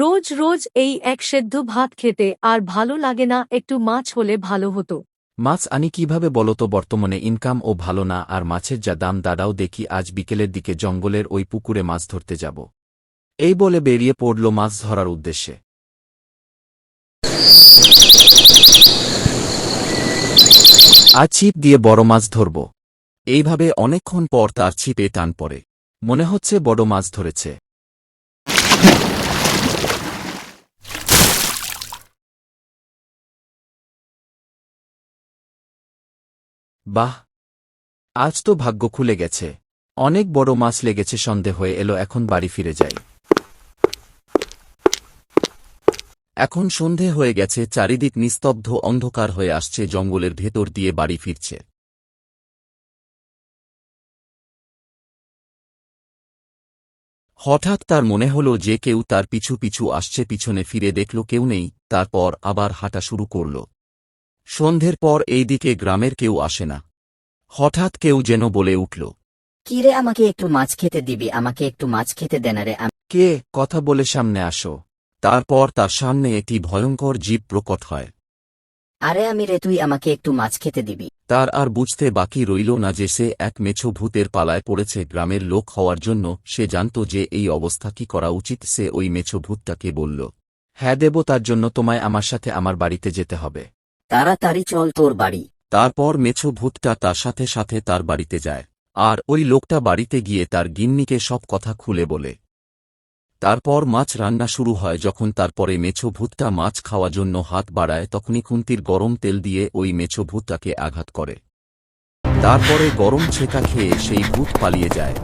রোজ রোজ এই এক সেদ্ধ ভাত খেতে আর ভালো লাগে না, একটু মাছ হলে ভালো হতো। মাছ আনি কিভাবে বলো তো? বর্তমানে ইনকাম ও ভালো না, আর মাছের যা দাম দাঁড়াও দেখি আজ বিকেলের দিকে জঙ্গলের ওই পুকুরে মাছ ধরতে যাব। এই বলে বেরিয়ে পড়ল মাছ ধরার উদ্দেশ্যে। আজ ছিপ দিয়ে বড় মাছ ধরব। এইভাবে অনেকক্ষণ পর তার ছিপে টান পড়ে। মনে হচ্ছে বড় মাছ ধরেছে। বাহ, আজ তো ভাগ্য খুলে গেছে। অনেক বড় মাছ লেগেছে। সন্দেহ হয়ে এলো, এখন বাড়ি ফিরে যাই। এখন সন্ধে হয়ে গেছে, চারিদিক নিস্তব্ধ, অন্ধকার হয়ে আসছে। জঙ্গলের ভেতর দিয়ে বাড়ি ফিরছে। হঠাৎ তার মনে হল যে কেউ তার পিছু পিছু আসছে। পিছনে ফিরে দেখল কেউ নেই। তারপর আবার হাঁটা শুরু করল। সন্ধ্যের পর এই দিকে গ্রামের কেউ আসে না। হঠাৎ কেউ যেন বলে উঠল, কি রে, আমাকে একটু মাছ খেতে দিবি? আমাকে একটু মাছ খেতে দেন রে। কে? কথা বলে সামনে আসো। তারপর তার সামনে একটি ভয়ঙ্কর জীব প্রকট হয়। আরে আমি রে, তুই আমাকে একটু মাছ খেতে দিবি? তার আর বুঝতে বাকি রইল না যে সে এক মেছো ভূতের পালায় পড়েছে। গ্রামের লোক হওয়ার জন্য সে জানত যে এই অবস্থা কি করা উচিত। সে ওই মেছো ভূতটাকে বলল, হ্যাঁ দেব, তার জন্য তোমায় আমার সাথে আমার বাড়িতে যেতে হবে। তাড়াতাড়ি চল তোর বাড়ি। তারপর মেছো ভূতটা তার সাথে সাথে তার বাড়িতে যায়। আর ওই লোকটা বাড়িতে গিয়ে তার গিন্নিকে সব কথা খুলে বলে। তারপর মাছ রান্না শুরু হয়। যখন তারপরে মেছো ভূতটা মাছ খাওয়ার জন্য হাত বাড়ায়, তখনই খুন্তির গরম তেল দিয়ে ওই মেছো ভূতটাকে আঘাত করে। তারপরে গরম ছেঁকা খেয়ে সেই ভূত পালিয়ে যায়।